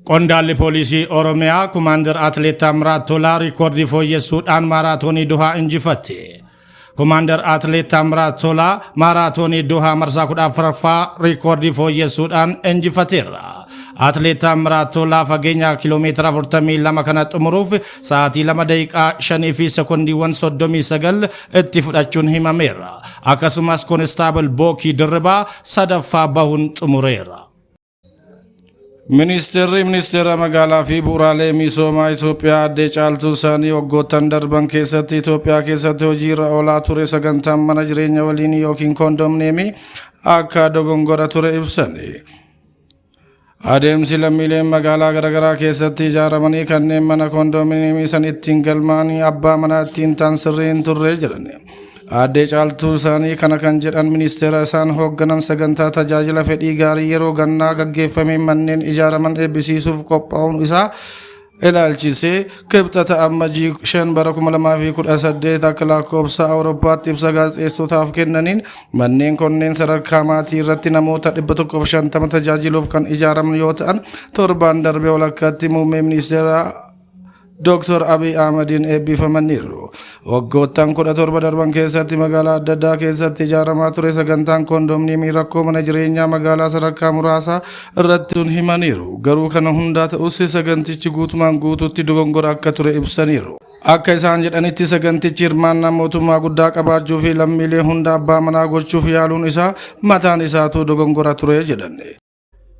Qondaalli poolisii Oromiyaa Kumaandar Atileet Taamiraat Tolaa riikoordii fooyyessuudhaan maaraatoonii Dohaa injifatte. Kumaandar Atileet Taamiraat Tolaa maaraatoonii Dohaa marsaa 14ffaa riikoordii fooyyessuudhaan injifateera. Atileet Taamiraat Tolaa fageenya kiiloomeetira 42 kana xumuruuf sa'aatii 2 daqiiqaa 5 fi sekoondiiwwan 39 itti fudhachuun himameera. Akkasumas Koonestaabal Bookii Dirribaa sadaffaa bahuun xumureera. Ministeera magaalaa fi bu'uuraalee misoomaa Itoophiyaa Aadde Caaltuu Saanii waggoottan darban keessatti Itoophiyaa keessatti hojiirra oolaa ture sagantaan mana jireenya waliin yookiin koondomneemii akka dogongora ture ibsani. Adeemsi lammiileen magaalaa garaagaraa keessatti ijaaramanii kanneen mana koondomneemii san ittiin galmaanii abbaa manaa ittiin ta'an sirrii hin turre jedhani. Aadde Caaltuu Saanii kana kan jedhan ministeera isaan hoogganan sagantaa tajaajila fedhii gaarii yeroo gannaa gaggeeffamee manneen ijaaraman eebbisiisuuf qophaa'uun isaa ilaalchisee kibxata ammajii 5 bara 2018 akka lakkoofsa Awurooppaatti ibsa gaazexeessootaaf kennaniin manneen kunneen sadarkaa maatii irratti namoota 150 tajaajiluuf kan ijaaraman yoo ta'an torbaan darbee walakkaatti muummee ministeera Dr. Abiy Ahmedin eebbifamaniiru. Waggoottan 17 darban keessatti magaalaa adda addaa keessatti ijaaramaa ture sagantaan koondomneemii rakkoo mana jireenyaa magaalaa sadarkaa muraasaa irratti himaniiru. Garuu kana hundaa ta'us sagantichi guutumaan guutuutti dogongora akka ture ibsaniiru. Akka isaan jedhanitti sagantichi hirmaannaa mootummaa guddaa qabaachuu fi lammiilee hunda abbaa manaa gochuuf yaaluun isaa mataan isaatu dogongora ture jedhani.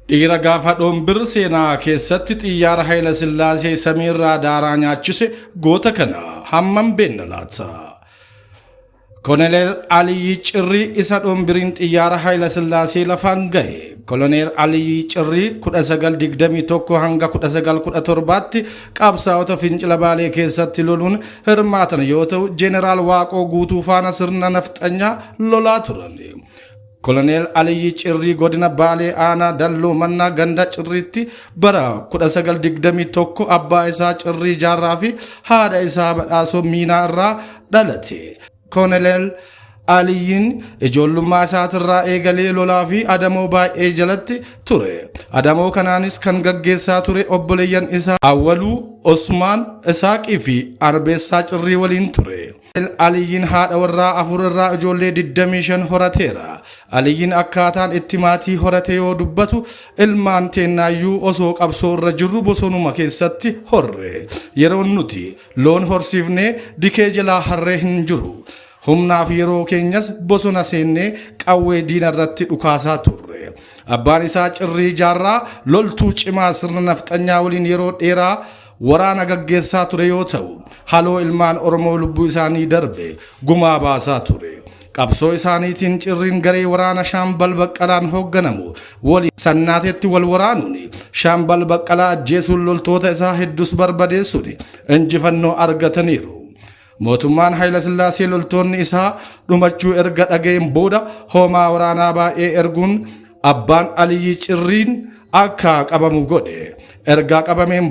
Dhiira gaafa dhombir seenaa keessatti xiyyaara Hayila Sillaasee samiirraa daaraa nyaachise goota kana hammam beekna laata? Koloneel Aliyyi Cirrii isa dhombiriin xiyyaara Hayila Sillaasee lafaan ga'e. Koloneel Aliyyi Cirrii 1921 hanga 1917tti qabsaa'ota fincila baalee keessatti loluun hirmaatan yoo ta'u Jeneraal Waaqoo Guutuu faana sirna nafxanyaa lolaa turan. Koloneel Aliyyi Cirrii godina Baalee aanaa Dalloo Mannaa ganda Cirriitti bara 1921 abbaa isaa Cirrii Jaarraa fi haadha isaa Badhaasoo Miinaa irraa dhalate. Koloneel Aliyyiin ijoollummaa isaatirraa eegalee lolaa fi adamoo baay'ee jalatti ture. Adamoo kanaanis kan gaggeessaa ture obboleeyyan isaa Awwaluu, Osmaan, Isaaqii fi Arbeessaa Cirrii waliin ture. Aliyyiin haadha warraa 4 irraa ijoollee 25 horateera. Aliyyiin akkaataan itti maatii horate yoo dubbatu ilmaan teennayyuu osoo qabsoo irra jirru bosonuma keessatti horre. Yeroo nuti loon horsiifnee dikee jalaa harree hin jiru. Humnaaf yeroo keenyas bosona seennee qawwee diina irratti dhukaasaa turre. Abbaan isaa Cirrii Jaarraa loltuu cimaa sirna nafxanyaa waliin yeroo dheeraa waraana gaggeessaa ture yoo ta'u haloo ilmaan Oromoo lubbuu isaanii darbe gumaa baasaa ture. Qabsoo isaaniitiin Cirriin garee waraana Shaambal Baqqalaan hoogganamu waliin sannaatetti wal waraanuun Shaambal Baqqalaa ajjeesuun loltoota isaa hedduus barbadeessuun injifannoo argataniiru. Mootummaan Hayila Sillaasee loltoonni isaa dhumachuu erga dhaga'een booda hoomaa waraanaa baay'ee erguun abbaan Aliyyi Cirriin akka qabamu godhe. Erga qabameen